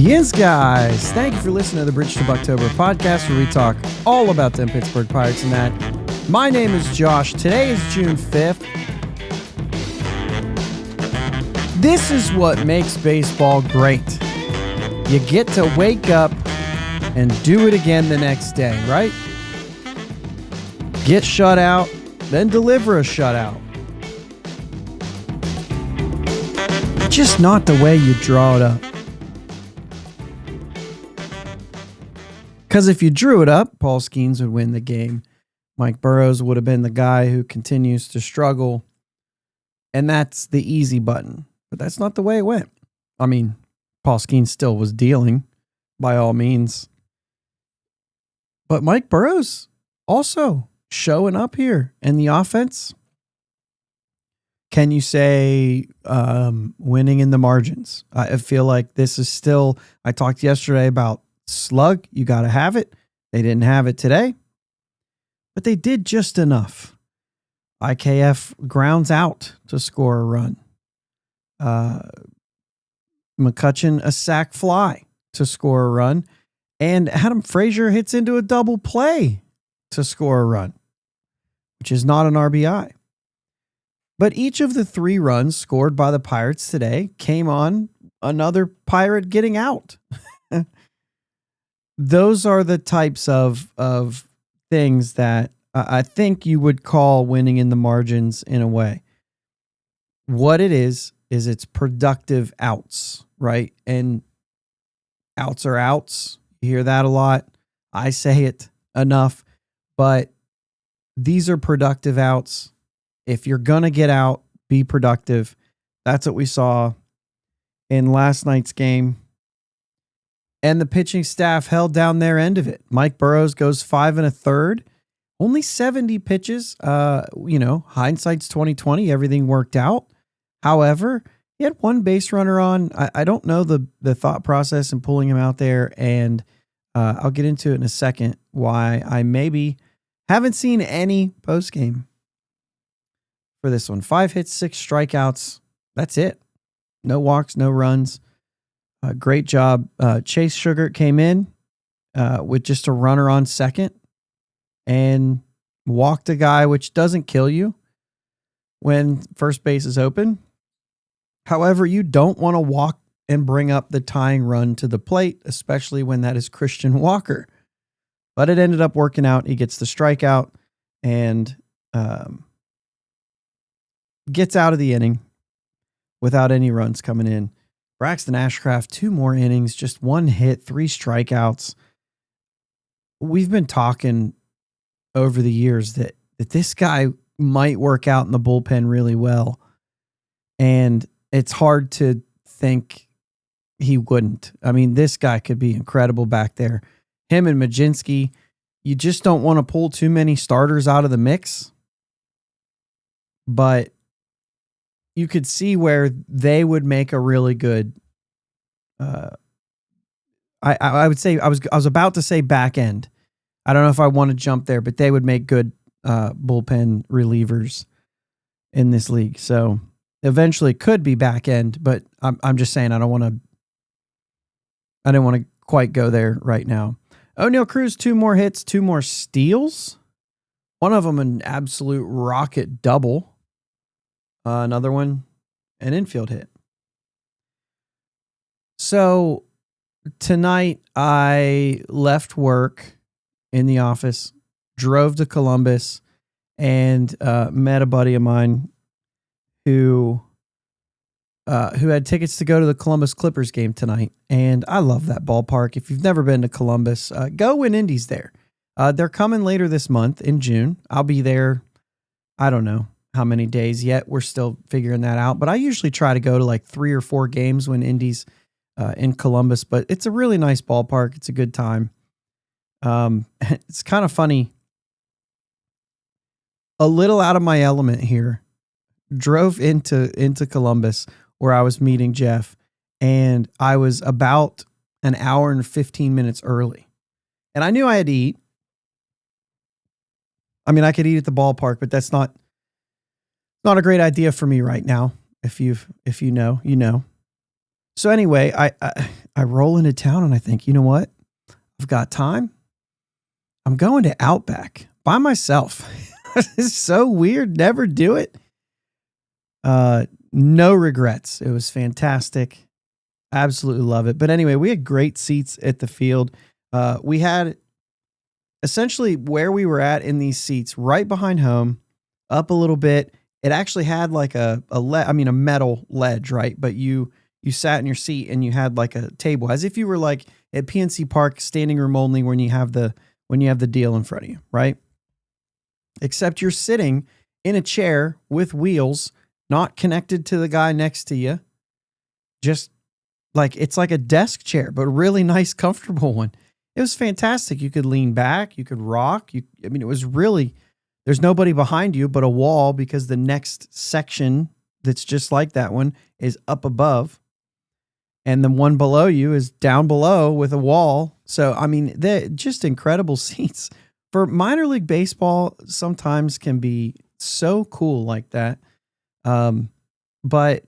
Yes, guys. Thank you for listening to the Bridge to Buctober podcast, where we talk all about them Pittsburgh Pirates and that. My name is Josh. Today is June 5th. This is what makes baseball great. You get to wake up and do it again the next day, right? Get shut out, then deliver a shutout. Just not the way you draw it up. Because if you drew it up, Paul Skeens would win the game. Mike Burrows would have been the guy who continues to struggle. And that's the easy button. But that's not the way it went. I mean, Paul Skeens still was dealing, by all means. But Mike Burrows also showing up here. And the offense, can you say winning in the margins? I feel like this is still, I talked yesterday about slug, you got to have it. They didn't have it today, but they did just enough. IKF grounds out to score a run. McCutchen a sac fly to score a run, and Adam Frazier hits into a double play to score a run, which is not an RBI. But each of the three runs scored by the Pirates today came on another Pirate getting out. Those are the types of things that I think you would call winning in the margins in a way. What it is it's productive outs, right? And outs are outs. You hear that a lot. I say it enough, but these are productive outs. If you're going to get out, be productive. That's what we saw in last night's game. And the pitching staff held down their end of it. Mike Burrows goes 5 1/3, only 70 pitches. Hindsight's 2020. Everything worked out. However, he had one base runner on. I don't know the thought process in pulling him out there, and I'll get into it in a second. Why I maybe haven't seen any post game for this one. 5 hits, 6 strikeouts. That's it. No walks, no runs. Great job. Chase Sugar came in with just a runner on second and walked a guy, which doesn't kill you when first base is open. However, you don't want to walk and bring up the tying run to the plate, especially when that is Christian Walker. But it ended up working out. He gets the strikeout and gets out of the inning without any runs coming in. Braxton Ashcraft, 2 more innings, just 1 hit, 3 strikeouts. We've been talking over the years that this guy might work out in the bullpen really well. And it's hard to think he wouldn't. I mean, this guy could be incredible back there. Him and Majinski, you just don't want to pull too many starters out of the mix. But you could see where they would make a really good. I would say I was about to say back end. I don't know if I want to jump there, but they would make good bullpen relievers in this league. So eventually could be back end, but I'm just saying I didn't want to quite go there right now. O'Neal Cruz, 2 more hits, 2 more steals. One of them an absolute rocket double. Another one, an infield hit. So tonight I left work in the office, drove to Columbus, and met a buddy of mine who had tickets to go to the Columbus Clippers game tonight. And I love that ballpark. If you've never been to Columbus, go when Indy's there. They're coming later this month in June. I'll be there, I don't know how many days yet. We're still figuring that out. But I usually try to go to like 3 or 4 games when Indy's in Columbus. But it's a really nice ballpark. It's a good time. It's kind of funny. A little out of my element here. Drove into Columbus where I was meeting Jeff. And I was about an hour and 15 minutes early. And I knew I had to eat. I mean, I could eat at the ballpark, but that's not a great idea for me right now. If you know, you know. So anyway, I roll into town and I think, you know what? I've got time. I'm going to Outback by myself. It's so weird. Never do it. No regrets. It was fantastic. Absolutely love it. But anyway, we had great seats at the field. We had essentially where we were at in these seats right behind home, up a little bit. It actually had like a metal ledge, right? But you sat in your seat and you had like a table as if you were like at PNC Park, standing room only when you have the deal in front of you, right? Except you're sitting in a chair with wheels, not connected to the guy next to you. Just like, it's like a desk chair, but a really nice, comfortable one. It was fantastic. You could lean back, you could rock. It was really, there's nobody behind you but a wall, because the next section that's just like that one is up above. And the one below you is down below with a wall. So, they're just incredible seats. For minor league baseball, sometimes can be so cool like that. But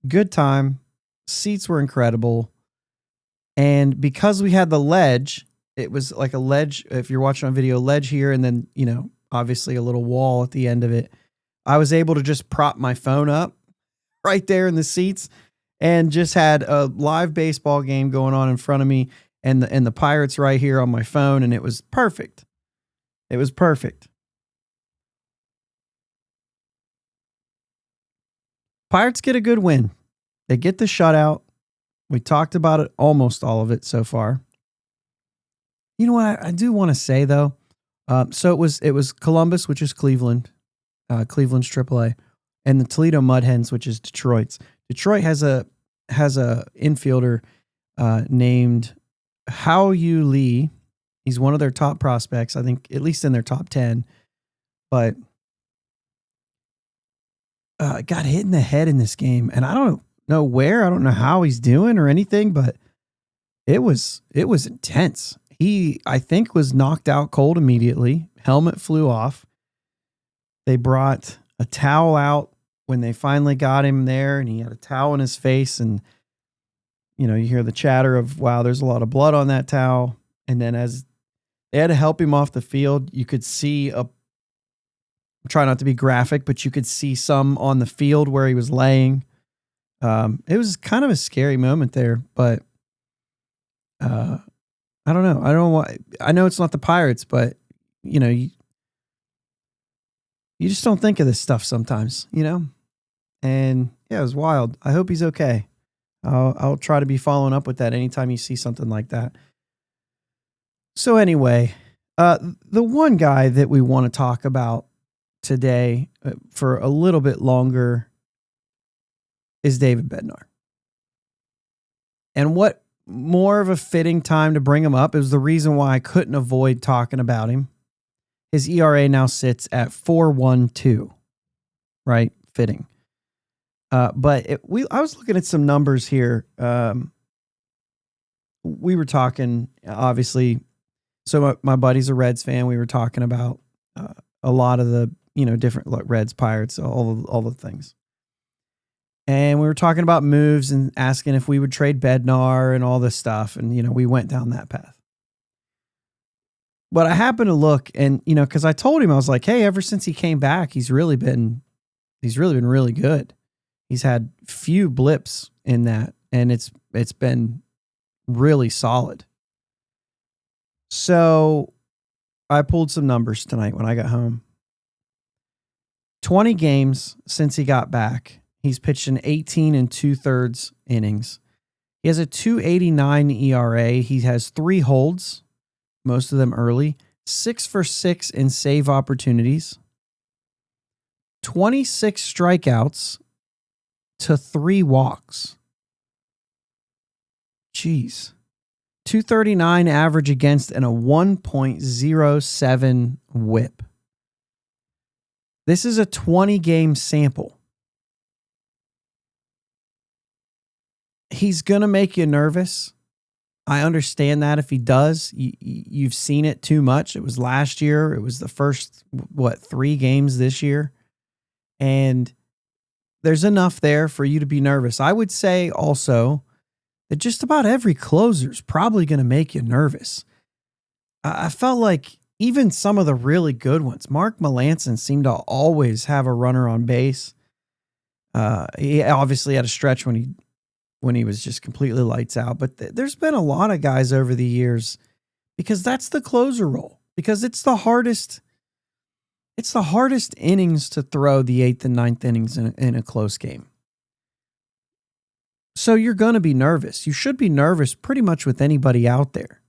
good time. Seats were incredible. And because we had the ledge, it was like a ledge. If you're watching on video, ledge here, and then, obviously a little wall at the end of it. I was able to just prop my phone up right there in the seats and just had a live baseball game going on in front of me, and the Pirates right here on my phone. And it was perfect. It was perfect. Pirates get a good win. They get the shutout. We talked about it, almost all of it so far. You know what I do want to say though? So it was Columbus, which is Cleveland, Cleveland's AAA, and the Toledo Mud Hens, which is Detroit's. Detroit has a infielder named Hao Yu Lee. He's one of their top prospects, I think, at least in their top 10. But got hit in the head in this game, and I don't know where. I don't know how he's doing or anything, but it was intense. He, I think, was knocked out cold immediately. Helmet flew off. They brought a towel out when they finally got him there, and he had a towel in his face. And, you hear the chatter of, wow, there's a lot of blood on that towel. And then as they had to help him off the field, you could see try not to be graphic, but you could see some on the field where he was laying. It was kind of a scary moment there, but I don't know. I don't know why. I know it's not the Pirates, but you just don't think of this stuff sometimes, And yeah, it was wild. I hope he's okay. I'll try to be following up with that anytime you see something like that. So anyway, the one guy that we want to talk about today for a little bit longer is David Bednar. And what more of a fitting time to bring him up is the reason why I couldn't avoid talking about him. His ERA now sits at 4.12, right? Fitting. But I was looking at some numbers here. We were talking, obviously. So my buddy's a Reds fan. We were talking about a lot of the different Reds, Pirates, all the things. And we were talking about moves and asking if we would trade Bednar and all this stuff. And, we went down that path. But I happened to look and, because I told him, I was like, hey, ever since he came back, he's really been really good. He's had few blips in that, and it's been really solid. So I pulled some numbers tonight when I got home. 20 games since he got back. He's pitched in 18 2/3 innings. He has a 2.89 ERA. He has 3 holds, most of them early, 6 for 6 in save opportunities, 26 strikeouts to 3 walks. Jeez. 239 average against and a 1.07 whip. This is a 20-game sample. He's going to make you nervous. I understand that if he does. You've seen it too much. It was last year. It was the first, 3 games this year. And there's enough there for you to be nervous. I would say also that just about every closer is probably going to make you nervous. I felt like even some of the really good ones, Mark Melancon seemed to always have a runner on base. He obviously had a stretch when he was just completely lights out, but there's been a lot of guys over the years, because that's the closer role, because it's the hardest innings to throw, the 8th and 9th innings in a close game. So you're going to be nervous. You should be nervous pretty much with anybody out there.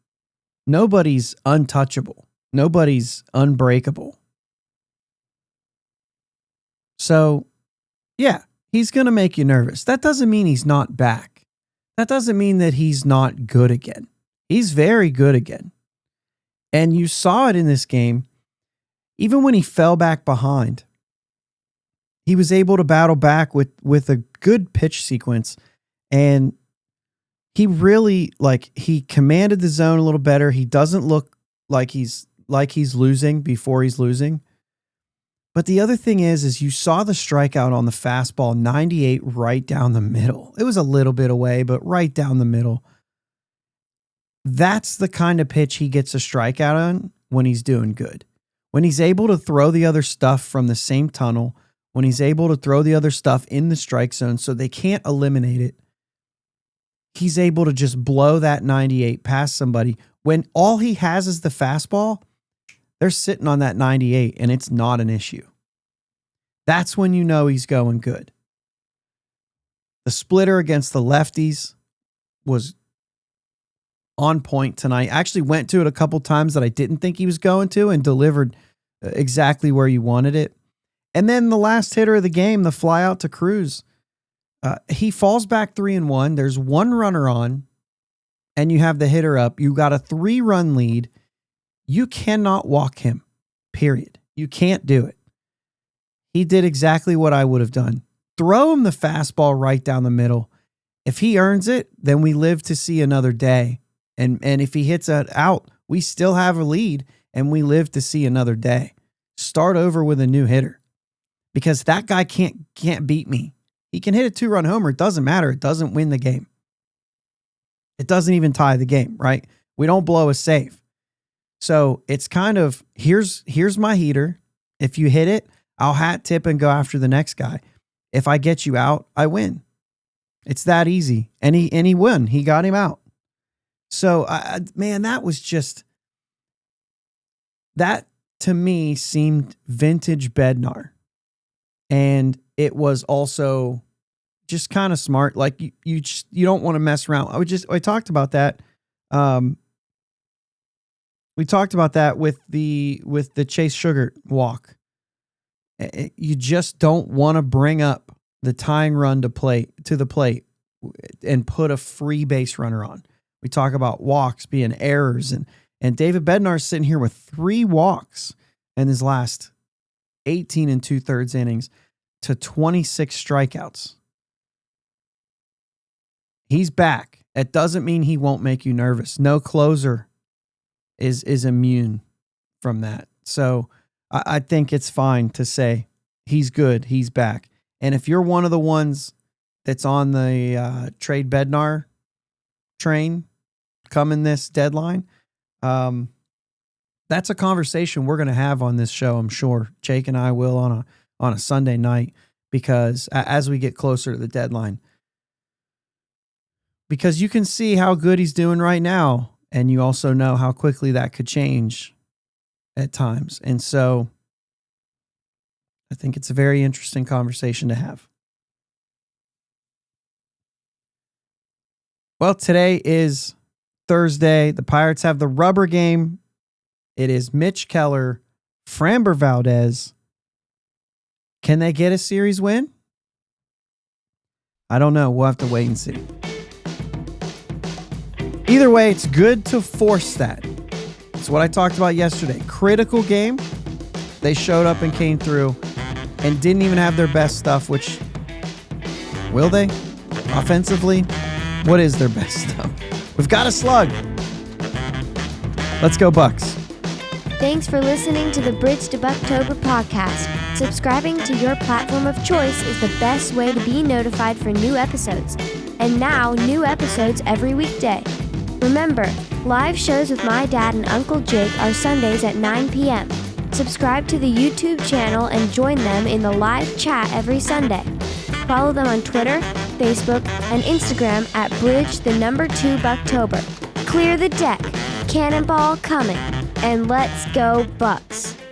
Nobody's untouchable. Nobody's unbreakable. So, yeah, he's going to make you nervous. That doesn't mean he's not back. That doesn't mean that he's not good again. He's very good again. And you saw it in this game. Even when he fell back behind, he was able to battle back with a good pitch sequence. And he really, he commanded the zone a little better. He doesn't look like he's losing before he's losing. But the other thing is you saw the strikeout on the fastball, 98 right down the middle. It was a little bit away, but right down the middle. That's the kind of pitch he gets a strikeout on when he's doing good. When he's able to throw the other stuff from the same tunnel, when he's able to throw the other stuff in the strike zone so they can't eliminate it, he's able to just blow that 98 past somebody. When all he has is the fastball, they're sitting on that 98 and it's not an issue. That's when you know he's going good. The splitter against the lefties was on point tonight. I actually went to it a couple times that I didn't think he was going to and delivered exactly where you wanted it. And then the last hitter of the game, the fly out to Cruz, he falls back 3-1. There's one runner on and you have the hitter up. You got a 3-run lead. You cannot walk him, period. You can't do it. He did exactly what I would have done. Throw him the fastball right down the middle. If he earns it, then we live to see another day. And if he hits it out, we still have a lead and we live to see another day. Start over with a new hitter, because that guy can't beat me. He can hit a 2-run homer. It doesn't matter. It doesn't win the game. It doesn't even tie the game, right? We don't blow a save. So it's kind of, here's my heater. If you hit it, I'll hat tip and go after the next guy. If I get you out, I win. It's that easy. And he won. He got him out. So, man, that was just, that to me seemed vintage Bednar. And it was also just kind of smart. Like you don't want to mess around. I talked about that. We talked about that with the Chase Sugar walk. You just don't want to bring up the tying run to the plate and put a free base runner on. We talk about walks being errors, and David Bednar's sitting here with 3 walks in his last 18 2/3 innings to 26 strikeouts. He's back. It doesn't mean he won't make you nervous. No closer is immune from that. So I think it's fine to say he's good, he's back. And if you're one of the ones that's on the trade Bednar train coming this deadline, that's a conversation we're going to have on this show, I'm sure. Jake and I will on a Sunday night, because as we get closer to the deadline, because you can see how good he's doing right now, and you also know how quickly that could change at times. And so I think it's a very interesting conversation to have. Well, today is Thursday. The Pirates have the rubber game. It is Mitch Keller, Framber Valdez. Can they get a series win? I don't know. We'll have to wait and see. Either way, it's good to force that. It's what I talked about yesterday. Critical game. They showed up and came through and didn't even have their best stuff, which, will they? Offensively, what is their best stuff? We've got a slug. Let's go Bucs. Thanks for listening to the Bridge to Buctober podcast. Subscribing to your platform of choice is the best way to be notified for new episodes. And now, new episodes every weekday. Remember, live shows with my dad and Uncle Jake are Sundays at 9 p.m. Subscribe to the YouTube channel and join them in the live chat every Sunday. Follow them on Twitter, Facebook, and Instagram at Bridge2 Buctober. Clear the deck, cannonball coming, and let's go Bucs!